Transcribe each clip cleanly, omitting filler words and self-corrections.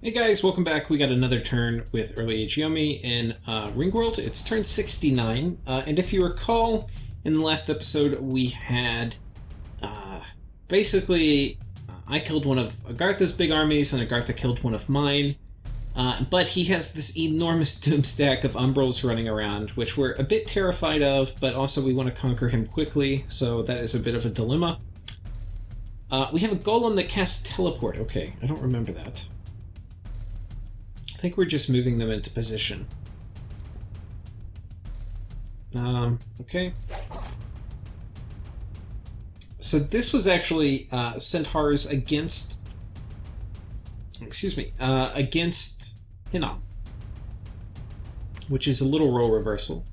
Hey guys, welcome back. We got another turn with Early Age Yomi in Ringworld. It's turn 69, and if you recall, in the last episode we had basically I killed one of Agartha's big armies and Agartha killed one of mine, but he has this enormous doom stack of umbrals running around, which we're a bit terrified of, but also we want to conquer him quickly, so that is a bit of a dilemma. We have a golem that casts teleport. Okay, I don't remember that. I think we're just moving them into position. Okay. So this was actually Centaurs against... against Hinnom, which is a little role reversal.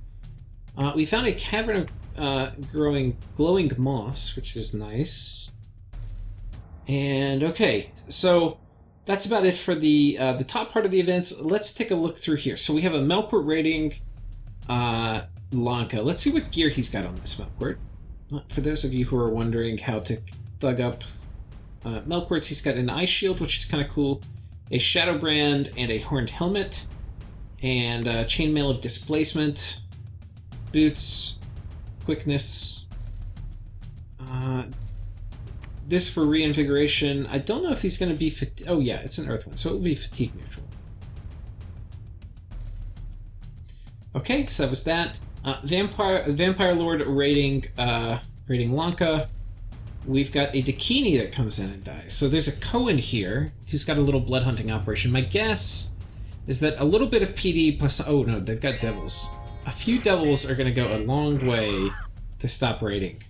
We found a cavern of growing glowing moss, which is nice. And okay, so... that's about it for the top part of the events. Let's take a look through here. So we have a Melkort raiding Lanka. Let's see what gear he's got on this Melkort. For those of you who are wondering how to thug up Melkorts, he's got an ice shield, which is kind of cool, a shadow brand, and a horned helmet, and chainmail of displacement, boots, quickness. This for reinvigoration. I don't know if he's going to be... oh yeah, it's an earth one, so it will be fatigue neutral. Okay, so that was that. Vampire Lord raiding Lanka. We've got a Dakini that comes in and dies. So there's a Ko Oni here who's got a little blood hunting operation. My guess is that a little bit of PD plus... oh no, they've got devils. A few devils are going to go a long way to stop raiding.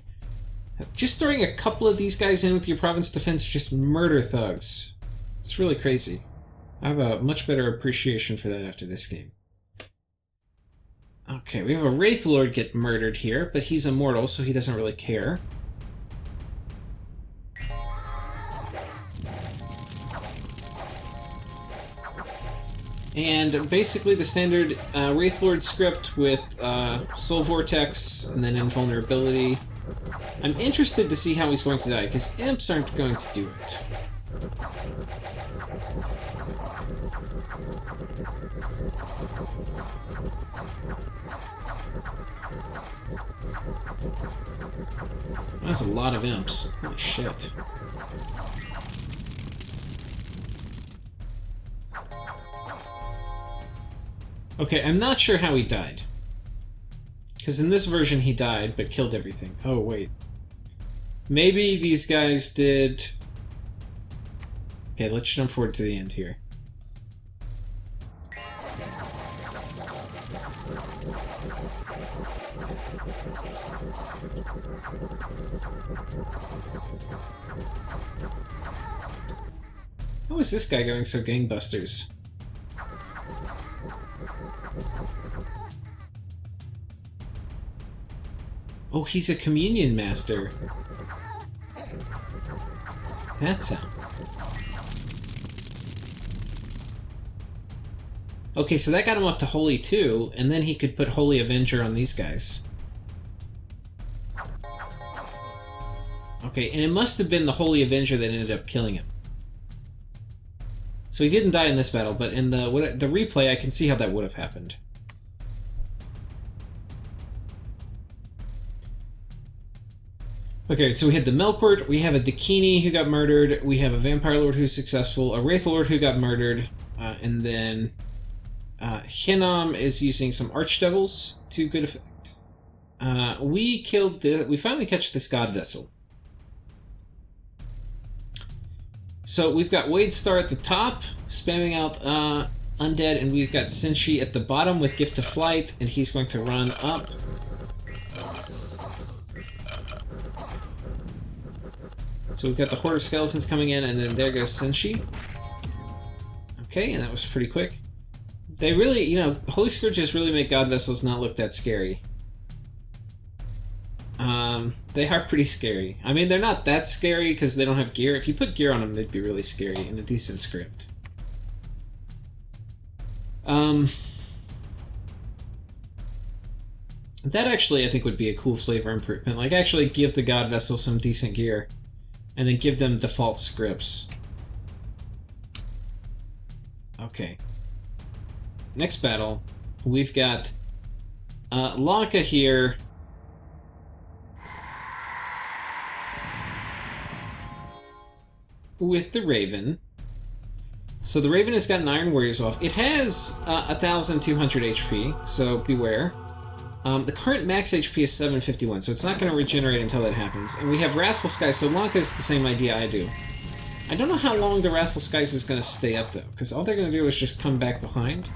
Just throwing a couple of these guys in with your province defense just murder thugs. It's really crazy. I have a much better appreciation for that after this game. Okay, we have a Wraith Lord get murdered here, but he's immortal, so he doesn't really care. And basically the standard Wraith Lord script with Soul Vortex and then Invulnerability. I'm interested to see how he's going to die, because imps aren't going to do it. That's a lot of imps. Holy shit. Okay, I'm not sure how he died. Because in this version he died, but killed everything. Oh, wait. Maybe these guys did... okay, let's jump forward to the end here. How is this guy going so gangbusters? Oh, he's a communion master. That's how. Okay, so that got him up to Holy 2, and then he could put Holy Avenger on these guys. Okay, and it must have been the Holy Avenger that ended up killing him. So he didn't die in this battle, but in the replay, I can see how that would have happened. Okay, so we had the Melkort, we have a Dakini who got murdered, we have a Vampire Lord who's successful, a Wraith Lord who got murdered, and then Hinnom is using some Archdevils to good effect. We finally catch this God Vessel. So we've got Wade Star at the top, spamming out Undead, and we've got Senshi at the bottom with Gift of Flight, and he's going to run up. So we've got the Horde of Skeletons coming in, and then there goes Senshi. Okay, and that was pretty quick. They really, Holy Scourges really make God Vessels not look that scary. They are pretty scary. I mean, they're not that scary because they don't have gear. If you put gear on them, they'd be really scary in a decent script. That actually, I think, would be a cool flavor improvement. Like, actually give the God Vessel some decent gear. And then give them default scripts. Okay. Next battle, we've got Lanka here. With the Raven. So the Raven has gotten Iron Warriors off. It has 1,200 HP, so beware. The current max HP is 751, so it's not going to regenerate until that happens. And we have Wrathful Skies, so Lanka's the same idea I do. I don't know how long the Wrathful Skies is going to stay up, though, because all they're going to do is just come back behind.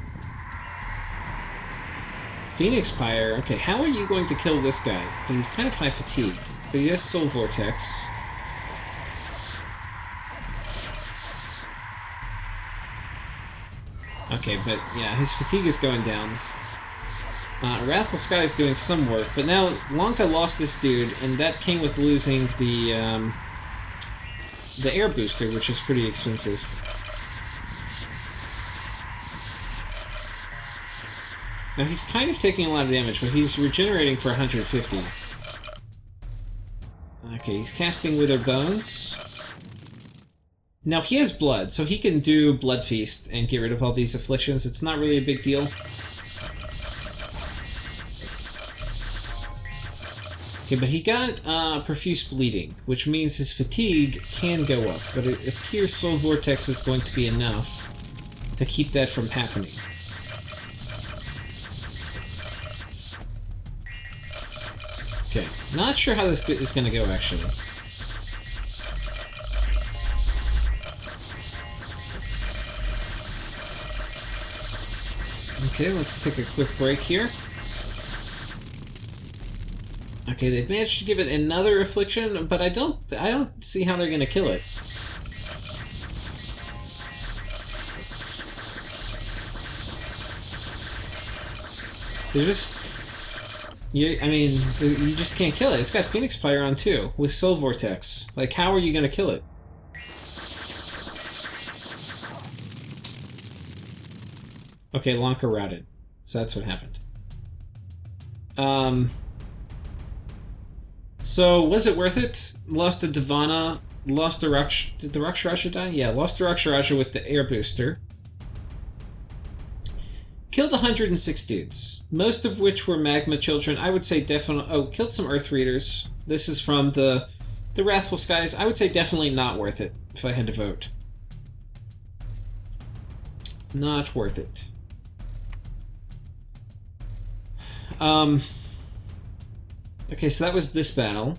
Phoenix Pyre. Okay, how are you going to kill this guy? Okay, he's kind of high fatigue, but he has Soul Vortex. Okay, but yeah, his fatigue is going down. Wrathful Sky is doing some work, but now Lanka lost this dude, and that came with losing the air booster, which is pretty expensive. Now he's kind of taking a lot of damage, but he's regenerating for 150. Okay, he's casting Wither Bones. Now he has blood, so he can do Blood Feast and get rid of all these afflictions. It's not really a big deal. Okay, but he got Profuse Bleeding, which means his fatigue can go up, but it appears Soul Vortex is going to be enough to keep that from happening. Okay, not sure how this is going to go, actually. Okay, let's take a quick break here. Okay, they've managed to give it another affliction, but I don't see how they're going to kill it. They're just... I mean, you just can't kill it. It's got Phoenix Pyre on too, with Soul Vortex. Like, how are you going to kill it? Okay, Lanka routed. So that's what happened. So, was it worth it? Lost the Divana, lost the Raksh... Did the Raksharaja die? Yeah, lost the Raksharaja with the air booster. Killed 106 dudes, most of which were Magma Children. I would say definitely... Oh, killed some Earth Readers. This is from the Wrathful Skies. I would say definitely not worth it, if I had to vote. Not worth it. Okay, so that was this battle.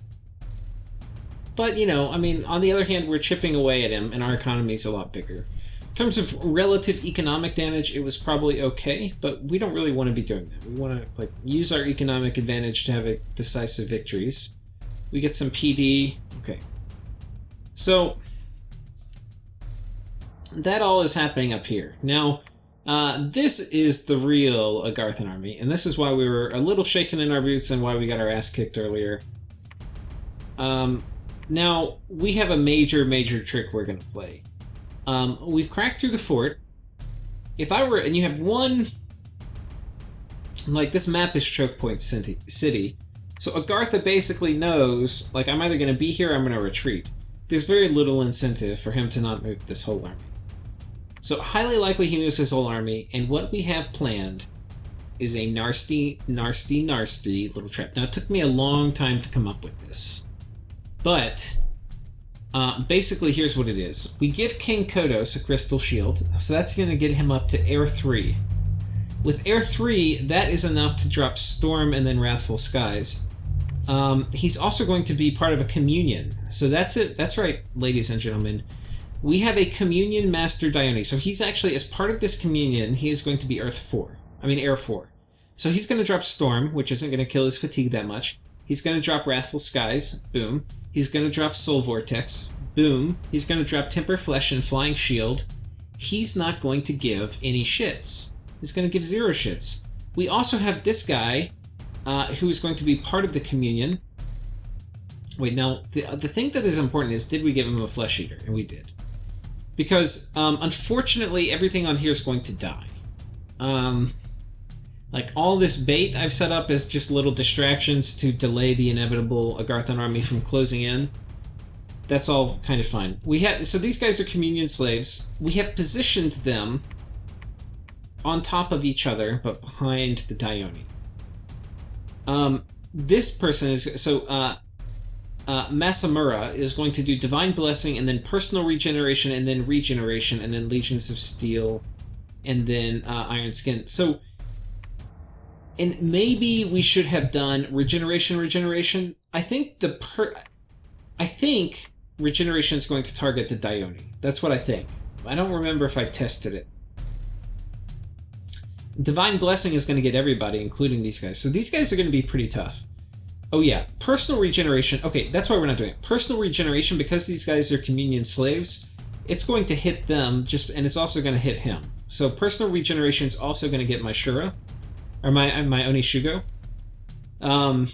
But, you know, I mean, on the other hand, we're chipping away at him, and our economy's a lot bigger. In terms of relative economic damage, it was probably okay, but we don't really want to be doing that. We want to, like, use our economic advantage to have decisive victories. We get some PD. Okay. So, that all is happening up here. Now, this is the real Agarthan army, and this is why we were a little shaken in our boots and why we got our ass kicked earlier. Now, we have a major trick we're going to play. We've cracked through the fort. If I were... And you have one... Like, this map is Choke Point City. So Agartha basically knows, like, I'm either going to be here or I'm going to retreat. There's very little incentive for him to not move this whole army. So highly likely he moves his whole army, and what we have planned is a nasty little trap. Now, it took me a long time to come up with this. But, basically, here's what it is. We give King Kodos a Crystal Shield, so that's going to get him up to Air 3. With Air 3, that is enough to drop Storm and then Wrathful Skies. He's also going to be part of a communion. So that's it. That's right, ladies and gentlemen. We have a Communion Master Dione. So he's actually, as part of this communion, he is going to be Air 4. So he's going to drop Storm, which isn't going to kill his fatigue that much. He's going to drop Wrathful Skies. Boom. He's going to drop Soul Vortex. Boom. He's going to drop Temper Flesh and Flying Shield. He's not going to give any shits. He's going to give 0 shits. We also have this guy, who is going to be part of the communion. Wait, now, the thing that is important is, did we give him a Flesh Eater? And we did. Because, unfortunately, everything on here is going to die. Like, all this bait I've set up is just little distractions to delay the inevitable Agarthan army from closing in. That's all kind of fine. So these guys are communion slaves. We have positioned them on top of each other, but behind the Dione. This person is... So, Masamura is going to do Divine Blessing, and then Personal Regeneration, and then Regeneration, and then Legions of Steel, and then Iron Skin. So... And maybe we should have done regeneration. I think regeneration is going to target the Dione. That's what I think. I don't remember if I tested it. Divine Blessing is going to get everybody, including these guys. So these guys are going to be pretty tough. Oh yeah, personal regeneration. Okay, that's why we're not doing it. Personal regeneration, because these guys are communion slaves, it's going to hit them, and it's also going to hit him. So personal regeneration is also going to get my Shura. Or my Onishugo. And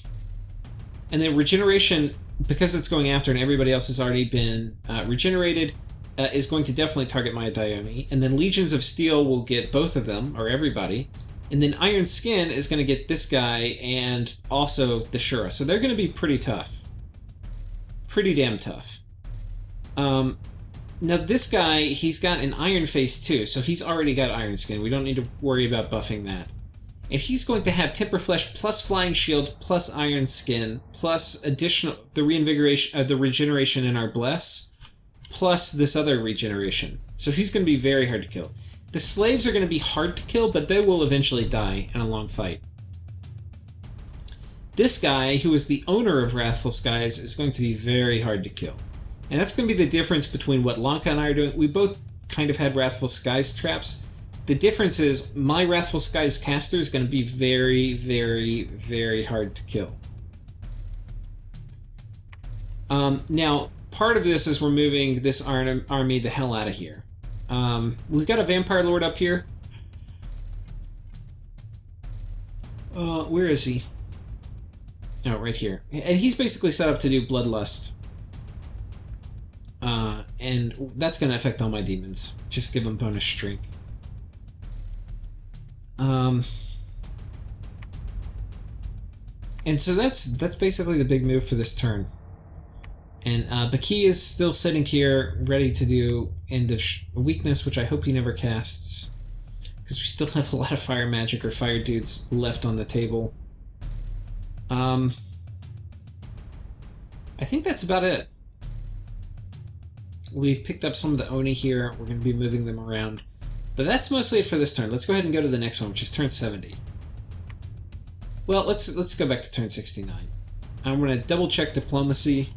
then regeneration, because it's going after and everybody else has already been regenerated, is going to definitely target my Dione. And then Legions of Steel will get both of them, or everybody. And then Iron Skin is going to get this guy and also the Shura. So they're going to be pretty tough. Pretty damn tough. Now this guy, he's got an Iron Face too, so he's already got Iron Skin. We don't need to worry about buffing that. And he's going to have Temper Flesh plus Flying Shield plus Iron Skin plus additional the regeneration in our Bless plus this other regeneration. So he's going to be very hard to kill. The slaves are going to be hard to kill, but they will eventually die in a long fight. This guy, who is the owner of Wrathful Skies, is going to be very hard to kill. And that's going to be the difference between what Lanka and I are doing. We both kind of had Wrathful Skies traps. The difference is my Wrathful Skies caster is going to be very, very, very hard to kill. Now, part of this is we're moving this army the hell out of here. We've got a Vampire Lord up here. Where is he? Oh, right here. And he's basically set up to do Bloodlust. And that's going to affect all my demons. Just give them bonus strength. And so that's basically the big move for this turn. And Baki is still sitting here, ready to do End of Weakness, which I hope he never casts, because we still have a lot of fire magic or fire dudes left on the table. I think that's about it. We've picked up some of the Oni here. We're going to be moving them around. But that's mostly it for this turn. Let's go ahead and go to the next one, which is turn 70. Well, let's go back to turn 69. I'm going to double check diplomacy,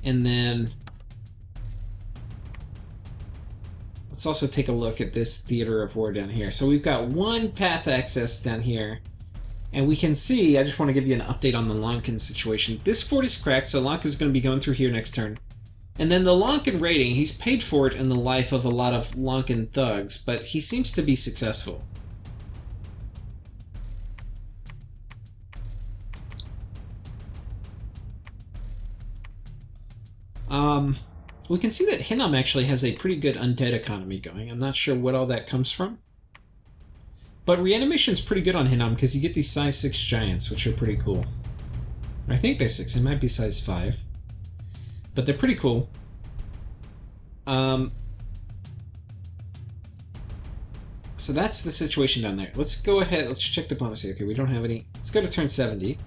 and then let's also take a look at this theater of war down here. So we've got one path access down here, and we can see, I just want to give you an update on the Lankan situation. This fort is cracked, so Lanka's going to be going through here next turn. And then the Lankan raiding, he's paid for it in the life of a lot of Lankan thugs, but he seems to be successful. We can see that Hinnom actually has a pretty good undead economy going. I'm not sure what all that comes from. But reanimation's pretty good on Hinnom because you get these size 6 giants, which are pretty cool. I think they're 6, it might be size 5. But they're pretty cool. So that's the situation down there. Let's go ahead, let's check diplomacy. Okay, we don't have any. Let's go to turn 70.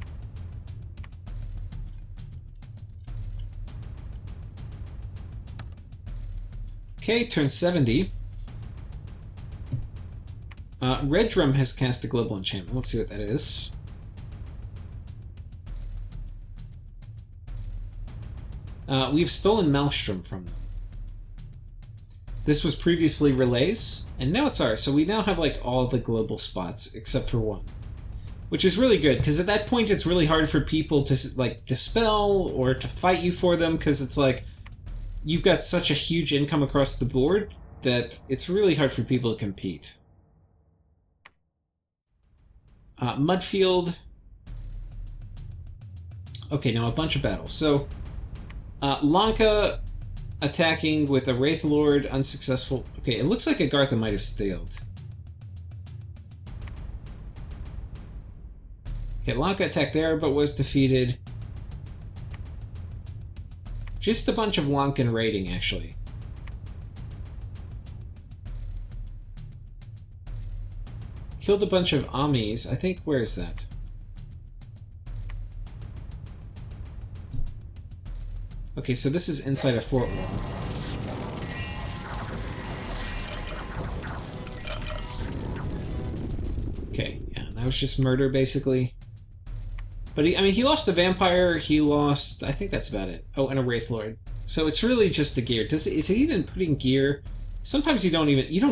Okay, turn 70. Red Drum has cast a global enchantment. Let's see what that is. We've stolen Maelstrom from them. This was previously Relays, and now it's ours. So we now have like all the global spots except for one, which is really good because at that point it's really hard for people to like dispel or to fight you for them because it's like you've got such a huge income across the board that it's really hard for people to compete. Mudfield. Okay, now a bunch of battles. So Lanka attacking with a Wraith Lord, unsuccessful. Okay, it looks like Agartha might have failed. Okay, Lanka attacked there, but was defeated. Just a bunch of Lankan raiding, actually. killed a bunch of Amis. I think, where is that? Okay, so this is inside a fort wall. Okay, yeah, that was just murder, basically. But he lost a vampire, he lost... I think that's about it. Oh, and a Wraith Lord. So it's really just the gear. Is he even putting gear? Sometimes you don't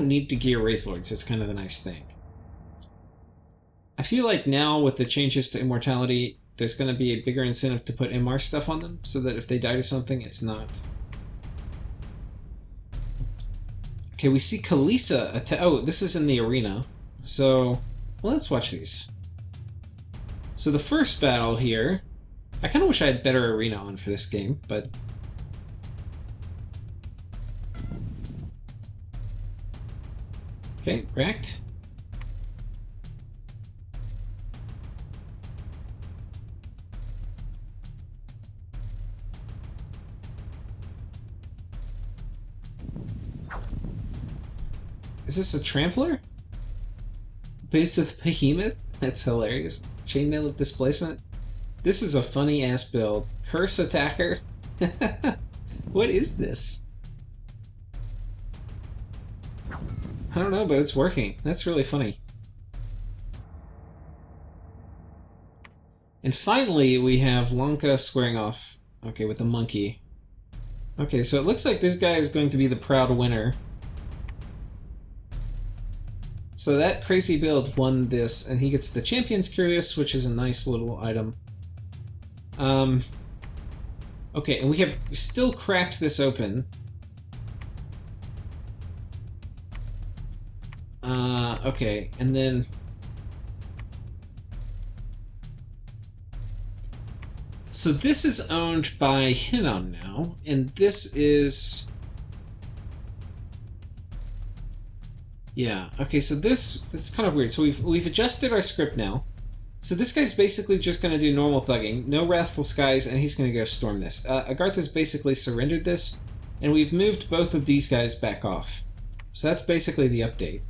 need to gear Wraith Lords, that's kind of the nice thing. I feel like now, with the changes to immortality, there's going to be a bigger incentive to put MR stuff on them, so that if they die to something, it's not. Okay, we see Kalisa oh, this is in the arena. So, well, let's watch these. So the first battle here, I kind of wish I had better arena on for this game, but... Okay, wrecked. Is this a trampler? Boots of the Behemoth? That's hilarious. Chainmail of Displacement? This is a funny ass build. Curse Attacker? What is this? I don't know, but it's working. That's really funny. And finally, we have Lanka squaring off. Okay, with the monkey. Okay, so it looks like this guy is going to be the proud winner. So that crazy build won this, and he gets the Champion's Curious, which is a nice little item. Okay, and we have still cracked this open. Okay, and then... So this is owned by Hinnom now, and this is... Yeah, okay, so this is kind of weird. So we've adjusted our script now. So this guy's basically just going to do normal thugging, no Wrathful Skies, and he's going to go storm this. Agartha's basically surrendered this, and we've moved both of these guys back off. So that's basically the update.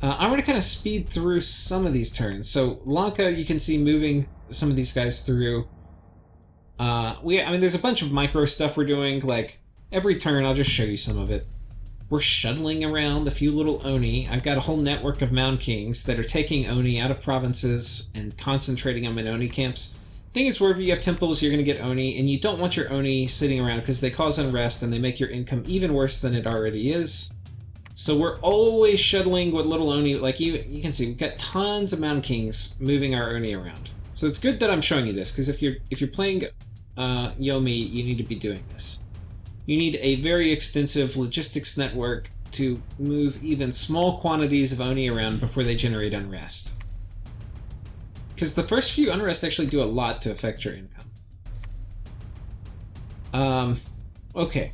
I'm going to kind of speed through some of these turns. So Lanka, you can see moving some of these guys through. I mean, there's a bunch of micro stuff we're doing. Like, every turn, I'll just show you some of it. We're shuttling around a few little Oni. I've got a whole network of Mound Kings that are taking Oni out of provinces and concentrating them in Oni camps. Thing is, wherever you have temples, you're going to get Oni, and you don't want your Oni sitting around because they cause unrest and they make your income even worse than it already is. So we're always shuttling with little Oni. Like, you can see, we've got tons of Mound Kings moving our Oni around. So it's good that I'm showing you this, because if you're playing Yomi, you need to be doing this. You need a very extensive logistics network to move even small quantities of Oni around before they generate unrest. Because the first few unrest actually do a lot to affect your income. Okay.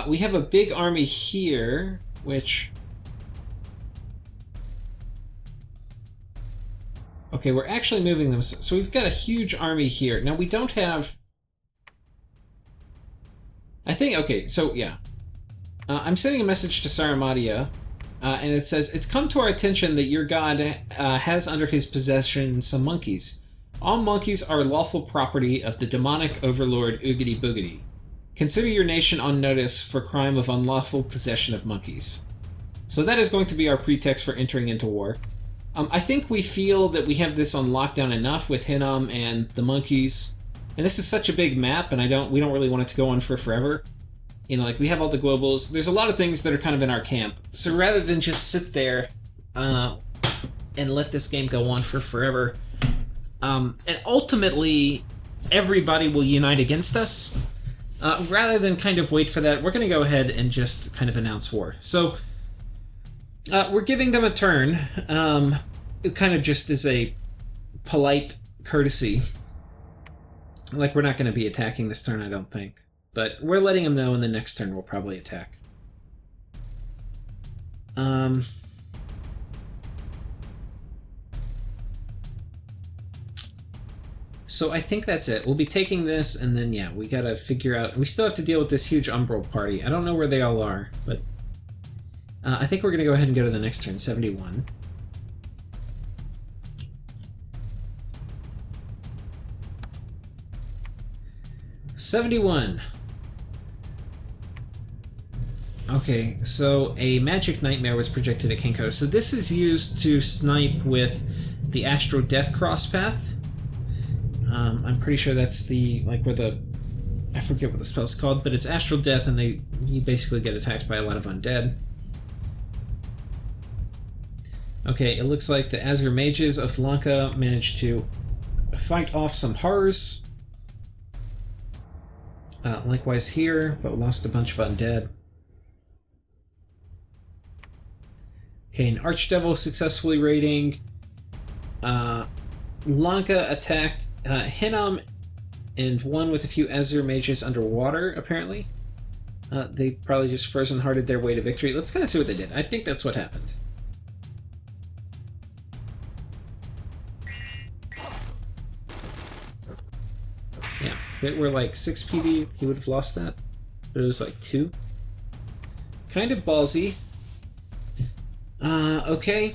We have a big army here, which... Okay, we're actually moving them. So we've got a huge army here. Now, we don't have... I think, okay, so yeah. I'm sending a message to Saramatia, and it says, "It's come to our attention that your god has under his possession some monkeys. All monkeys are lawful property of the demonic overlord Oogity Boogity. Consider your nation on notice for crime of unlawful possession of monkeys." So that is going to be our pretext for entering into war. I think we feel that we have this on lockdown enough with Hinnom and the monkeys. And this is such a big map, and we don't really want it to go on for forever. You know, like, we have all the globals. There's a lot of things that are kind of in our camp. So rather than just sit there and let this game go on for forever, and ultimately everybody will unite against us, rather than kind of wait for that, we're going to go ahead and just kind of announce war. So... we're giving them a turn, kind of just as a polite courtesy. Like, we're not going to be attacking this turn, I don't think. But we're letting them know in the next turn we'll probably attack. So I think that's it. We'll be taking this, and then, yeah, we gotta figure out... We still have to deal with this huge umbral party. I don't know where they all are, but I think we're going to go ahead and go to the next turn, 71. Okay, so a magic nightmare was projected at King Kodos. So this is used to snipe with the Astral Death Crosspath. I'm pretty sure that's the, like, where the, I forget what the spell's called, but it's Astral Death, and you basically get attacked by a lot of undead. Okay, it looks like the Azure Mages of Lanka managed to fight off some horrors. Likewise here, but lost a bunch of undead. Okay, an Archdevil successfully raiding. Lanka attacked Hinnom and won with a few Azure Mages underwater, apparently. They probably just frozen hearted their way to victory. Let's kind of see what they did. I think that's what happened. Yeah, if it were like 6 PD, he would have lost that. But it was like 2. Kind of ballsy. Okay.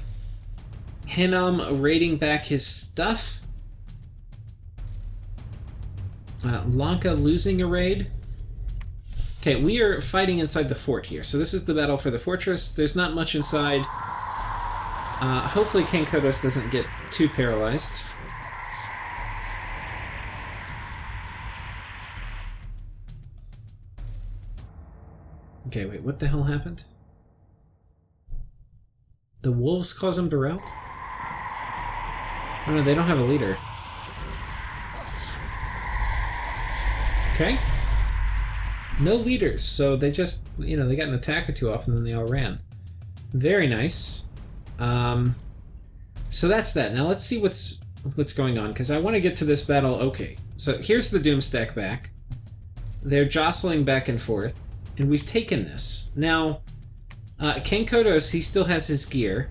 Hinnom raiding back his stuff. Lanka losing a raid. Okay, we are fighting inside the fort here. So this is the battle for the fortress. There's not much inside. Hopefully King Kodos doesn't get too paralyzed. Okay, wait, what the hell happened? The wolves cause him to rout? Oh no, they don't have a leader. Okay. No leaders, so they just, they got an attack or two off and then they all ran. Very nice. So that's that. Now let's see what's going on, because I want to get to this battle. Okay, so here's the Doom stack back. They're jostling back and forth, and we've taken this. Now, King Kodos, he still has his gear.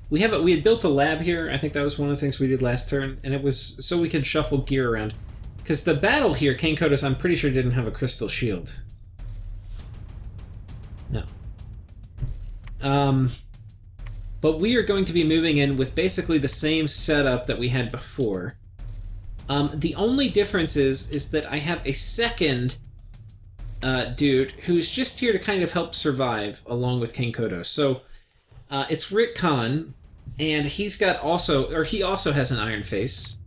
We had built a lab here. I think that was one of the things we did last turn, and it was so we could shuffle gear around. Because the battle here, King Kodos, I'm pretty sure didn't have a crystal shield. No. But we are going to be moving in with basically the same setup that we had before. The only difference is that I have a second dude who's just here to kind of help survive along with King Kodos. So it's Rick Khan, and he also has an Iron Face.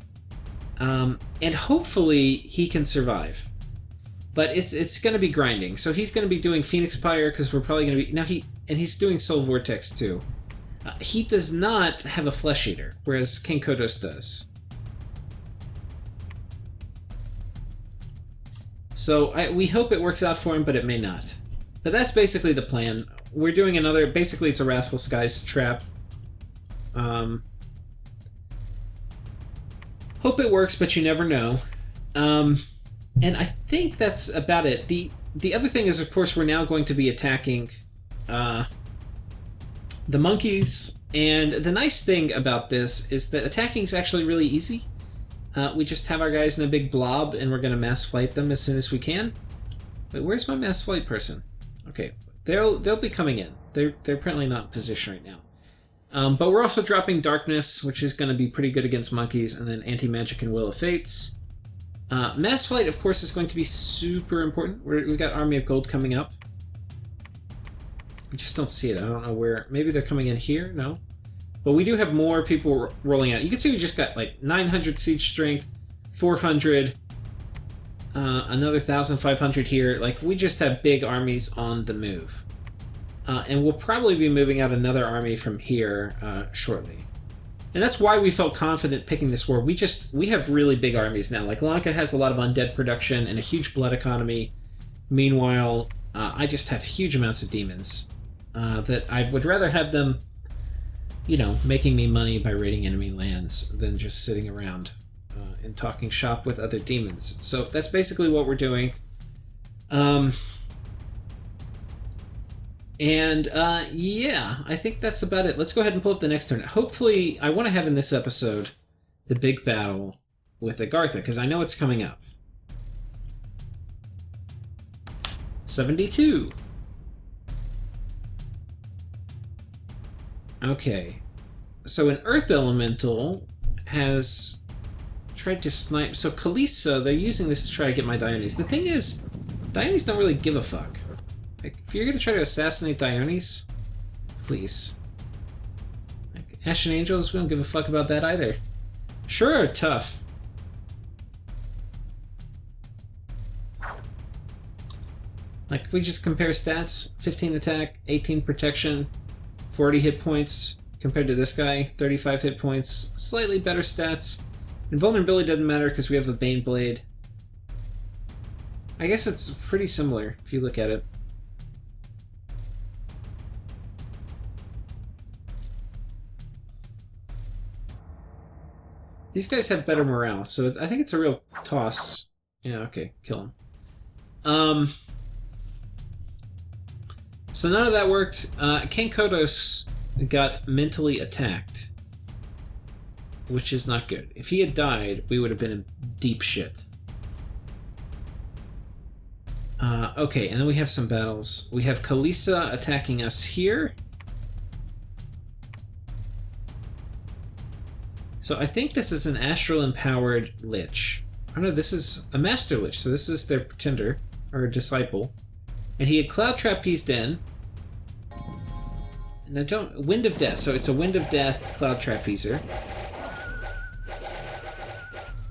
And hopefully he can survive. But it's going to be grinding. So he's going to be doing Phoenix Pyre, because we're probably going to be... And he's doing Soul Vortex too. He does not have a Flesh Eater, whereas King Kodos does. So we hope it works out for him, but it may not. But that's basically the plan. We're doing another... Basically, it's a Wrathful Skies trap. Hope it works, but you never know. And I think that's about it. The other thing is, of course, we're now going to be attacking the monkeys. And the nice thing about this is that attacking is actually really easy. We just have our guys in a big blob, and we're going to mass flight them as soon as we can. Wait, where's my mass flight person? Okay, they'll be coming in. They're apparently not in position right now. But we're also dropping Darkness, which is going to be pretty good against monkeys, and then Anti-Magic and Will of Fates. Mass Flight, of course, is going to be super important. We've got Army of Gold coming up. We just don't see it. I don't know where. Maybe they're coming in here? No. But we do have more people rolling out. You can see we just got like 900 Siege Strength, 400, another 1,500 here. Like, we just have big armies on the move. And we'll probably be moving out another army from here shortly. And that's why we felt confident picking this war. We have really big armies now. Like, Lanka has a lot of undead production and a huge blood economy. Meanwhile, I just have huge amounts of demons. That I would rather have them, making me money by raiding enemy lands than just sitting around and talking shop with other demons. So that's basically what we're doing. Yeah, I think that's about it. Let's go ahead and pull up the next turn. Hopefully, I want to have in this episode the big battle with Agartha, because I know it's coming up. 72. Okay. So an Earth Elemental has tried to snipe... So Kalisa, they're using this to try to get my Dionis. The thing is, Dionis don't really give a fuck. Like, if you're going to try to assassinate Dionis, please. Like, Ashen Angels, we don't give a fuck about that either. Sure, tough. Like, if we just compare stats, 15 attack, 18 protection, 40 hit points, compared to this guy, 35 hit points, slightly better stats. And vulnerability doesn't matter because we have the Bane Blade. I guess it's pretty similar if you look at it. These guys have better morale, so I think it's a real toss. Yeah, okay, kill him. So none of that worked. King Kodos got mentally attacked, which is not good. If he had died, we would have been in deep shit. Okay, and then we have some battles. We have Kalisa attacking us here. So I think this is an astral-empowered Lich. Oh no, this is a Master Lich, so this is their pretender, or disciple. And he had Cloud Trapeze Den. And I don't... Wind of Death, so it's a Wind of Death Cloud Trapezer.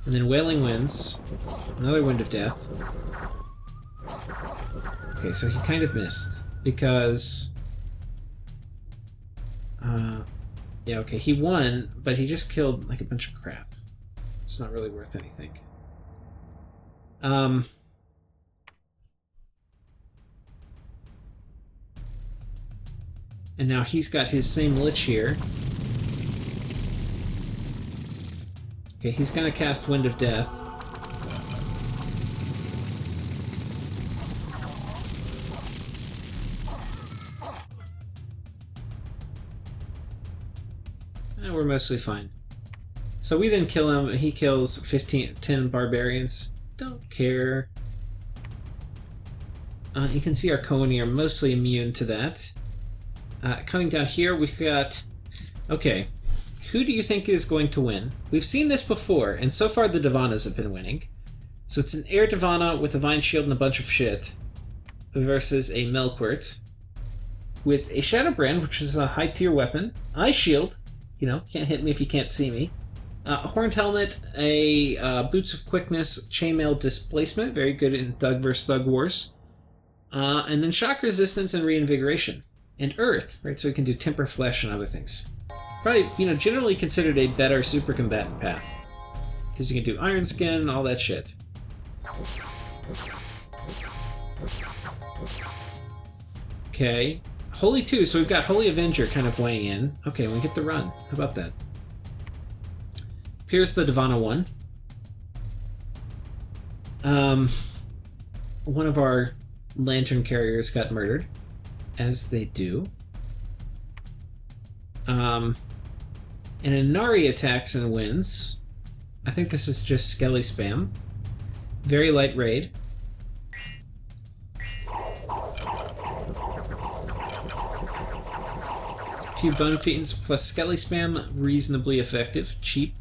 And then Wailing Winds. Another Wind of Death. Okay, so he kind of missed. Because... yeah, okay, he won, but he just killed, like, a bunch of crap. It's not really worth anything. And now he's got his same Lich here. Okay, he's gonna cast Wind of Death. We're mostly fine. So we then kill him, and he kills 10 barbarians. Don't care. You can see our Ko Oni are mostly immune to that. Coming down here, we've got... Okay, who do you think is going to win? We've seen this before, and so far the Divanas have been winning. So it's an Air Divana with a Vine Shield and a bunch of shit versus a Melquart with a Shadowbrand, which is a high-tier weapon, Eye Shield, you know, can't hit me if you can't see me, a Horned Helmet, a Boots of Quickness, Chainmail Displacement, very good in Thug vs. Thug Wars, and then Shock Resistance and Reinvigoration. And Earth, right, so we can do Temper Flesh and other things. Probably, you know, generally considered a better super combatant path. Because you can do Iron Skin and all that shit. Okay. Holy 2, so we've got Holy Avenger kind of weighing in. Okay, we get the run. How about that? Here's the Divana 1. One of our Lantern Carriers got murdered. As they do. And Inari attacks and wins. I think this is just Skelly spam. Very light raid. Few Bone Fiends plus Skelly spam, reasonably effective, cheap.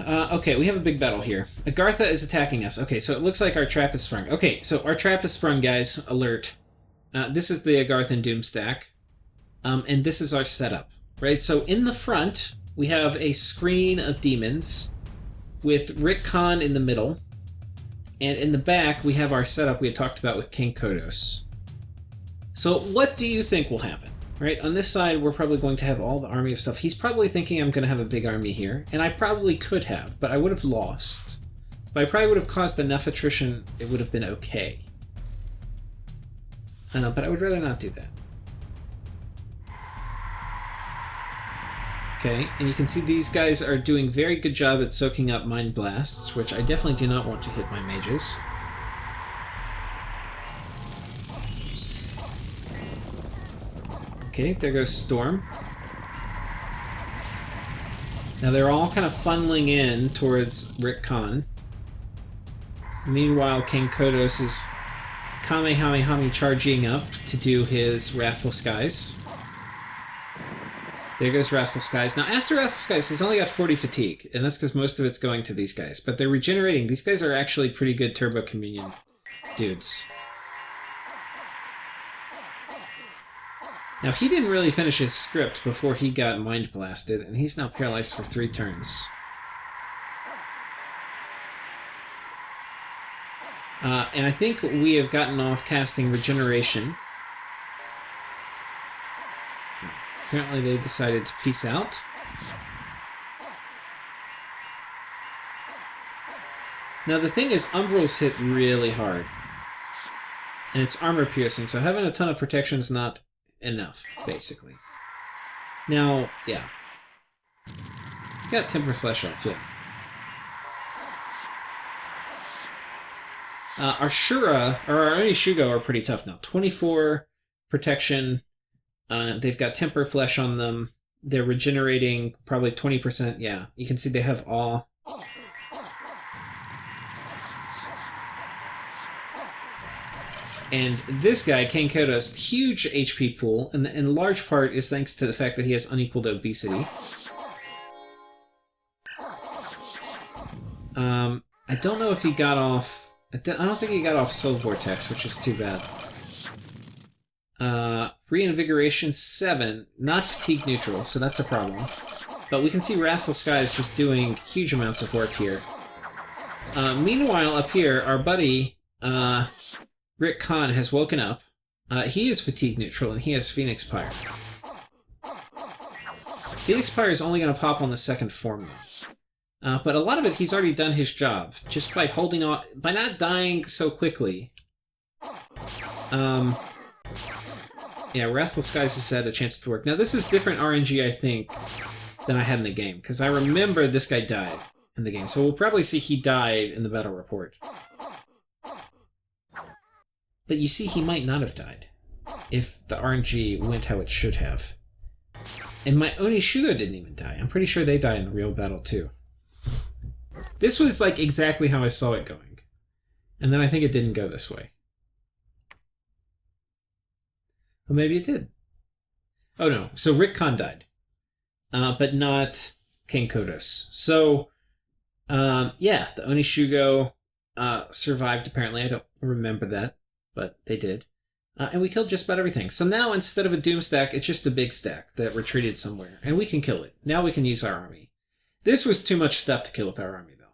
Okay, we have a big battle here. Agartha is attacking us. Okay, so it looks like our trap is sprung. Okay, so our trap is sprung, guys. Alert. This is the Agartha and Doom stack. And this is our setup, right? So in the front, we have a screen of demons with Rick Khan in the middle. And in the back, we have our setup we had talked about with King Kodos. So what do you think will happen? Right, on this side, we're probably going to have all the army of stuff. He's probably thinking I'm going to have a big army here, and I probably could have, but I would have lost. But I probably would have caused enough attrition, it would have been okay. But I would rather not do that. Okay, and you can see these guys are doing a very good job at soaking up Mind Blasts, which I definitely do not want to hit my mages. Okay, there goes Storm. Now they're all kind of funneling in towards Rick Khan. Meanwhile, King Kodos is Kamehameha charging up to do his Wrathful Skies. There goes Wrathful Skies. Now, after Wrathful Skies, he's only got 40 fatigue, and that's because most of it's going to these guys. But they're regenerating. These guys are actually pretty good Turbo Communion dudes. Now, he didn't really finish his script before he got Mind Blasted, and he's now paralyzed for 3 turns. And I think we have gotten off casting Regeneration. Apparently they decided to peace out. Now the thing is, umbrals hit really hard. And it's armor piercing, so having a ton of protection is not enough, basically. Now, yeah. Got Temper Flesh off, yeah. Our Shura, or our Onishugo are pretty tough now. 24 protection. They've got Temper Flesh on them. They're regenerating probably 20%. Yeah, you can see they have Awe. And this guy, King Kodos, huge HP pool, and in large part is thanks to the fact that he has unequaled obesity. I don't know if he got off... I don't think he got off Soul Vortex, which is too bad. Reinvigoration 7, not fatigue neutral, so that's a problem. But we can see Wrathful Skies just doing huge amounts of work here. Meanwhile, up here, our buddy, Rick Khan, has woken up. He is fatigue neutral, and he has Phoenix Pyre. Phoenix Pyre is only going to pop on the second form, though. But a lot of it, he's already done his job, just by holding on, by not dying so quickly. Yeah, Wrathful Skies has had a chance to work. Now, this is different RNG, I think, than I had in the game, because I remember this guy died in the game, so we'll probably see he died in the battle report. But you see, he might not have died if the RNG went how it should have. And my Onishugo didn't even die. I'm pretty sure they die in the real battle, too. This was, like, exactly how I saw it going. And then I think it didn't go this way. Well, maybe it did. Oh, no. So Rick Khan died. But not King Kodos. So, yeah, the Onishugo survived, apparently. I don't remember that, but they did. And we killed just about everything. So now, instead of a Doom stack, it's just a big stack that retreated somewhere. And we can kill it. Now we can use our army. This was too much stuff to kill with our army, though.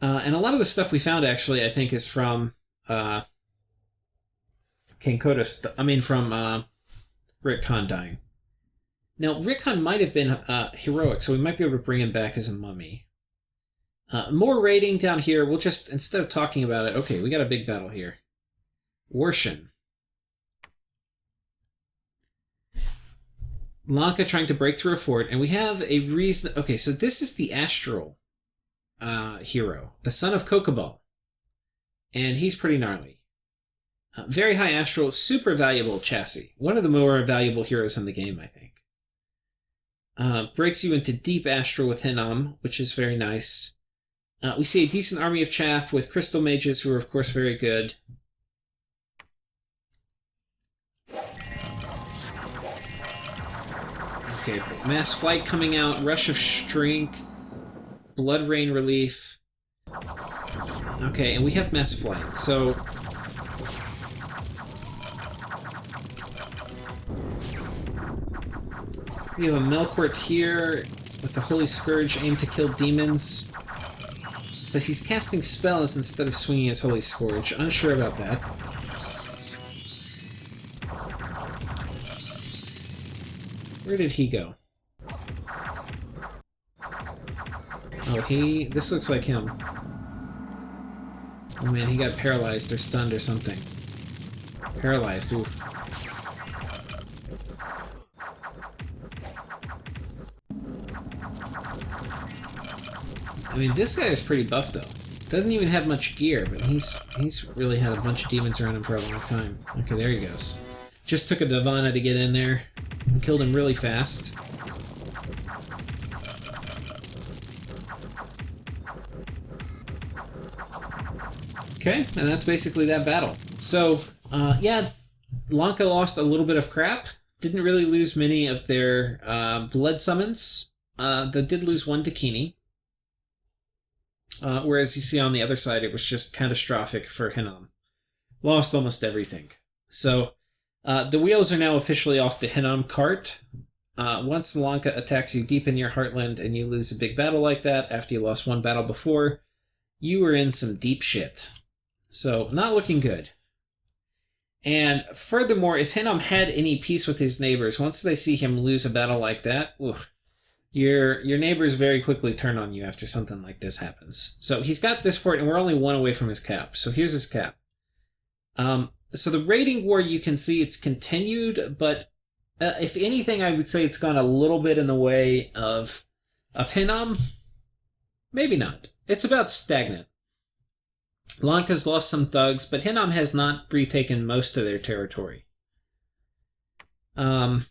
And a lot of the stuff we found, actually, I think, is from King Kodos. I mean, from Rick Khan dying. Now, Rick Khan might have been heroic, so we might be able to bring him back as a mummy. More raiding down here. We'll just, instead of talking about it, okay, we got a big battle here. Warshin. Lanka trying to break through a fort, and we have a reason... Okay, so this is the Astral hero, the son of Kokoball. And he's pretty gnarly. Very high Astral, super valuable chassis. One of the more valuable heroes in the game, I think. Breaks you into deep Astral with Hinnom, which is very nice. We see a decent army of chaff with crystal mages, who are, of course, very good. Okay, Mass Flight coming out, Rush of Strength, Blood Rain Relief. Okay, and we have Mass Flight, so... We have a Melkort here with the Holy Scourge aimed to kill demons. But he's casting spells instead of swinging his Holy Scourge. Unsure about that. Where did he go? Oh, this looks like him. Oh man, he got paralyzed or stunned or something. Paralyzed, ooh. I mean, this guy is pretty buff, though. Doesn't even have much gear, but he's really had a bunch of demons around him for a long time. Okay, there he goes. Just took a Davana to get in there and killed him really fast. Okay, and that's basically that battle. So, yeah, Lanka lost a little bit of crap. Didn't really lose many of their blood summons. They did lose one Dakini. Whereas you see on the other side, it was just catastrophic for Hinnom. Lost almost everything. So, the wheels are now officially off the Hinnom cart. Once Lanka attacks you deep in your heartland and you lose a big battle like that after you lost one battle before, you were in some deep shit. So, not looking good. And furthermore, if Hinnom had any peace with his neighbors, once they see him lose a battle like that, your neighbors very quickly turn on you after something like this happens. So he's got this fort, and we're only one away from his cap. So here's his cap. So the raiding war, you can see it's continued, but if anything, I would say it's gone a little bit in the way of Hinnom. Maybe not. It's about stagnant. Lanka's lost some thugs, but Hinnom has not retaken most of their territory. Yeah.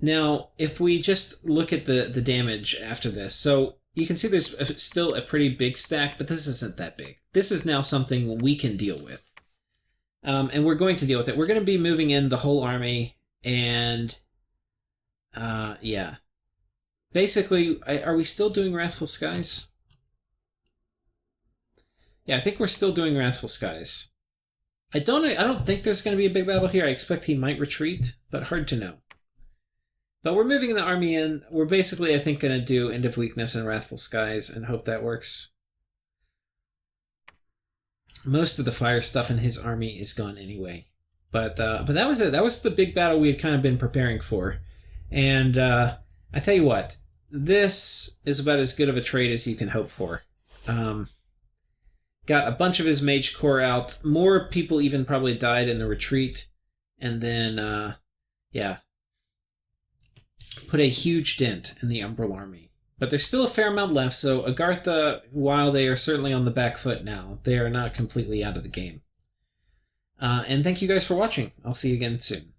Now, if we just look at the damage after this, so you can see there's still a pretty big stack, but this isn't that big. This is now something we can deal with. And we're going to deal with it. We're going to be moving in the whole army, and yeah. Basically, are we still doing Wrathful Skies? Yeah, I think we're still doing Wrathful Skies. I don't think there's going to be a big battle here. I expect he might retreat, but hard to know. But we're moving the army in. We're basically, I think, going to do End of Weakness and Wrathful Skies and hope that works. Most of the fire stuff in his army is gone anyway. But that was it. That was the big battle we had kind of been preparing for. And I tell you what, this is about as good of a trade as you can hope for. Got a bunch of his mage corps out. More people even probably died in the retreat. And then, yeah, put a huge dent in the Umbral army. But there's still a fair amount left, so Agartha, while they are certainly on the back foot now, they are not completely out of the game. And thank you guys for watching. I'll see you again soon.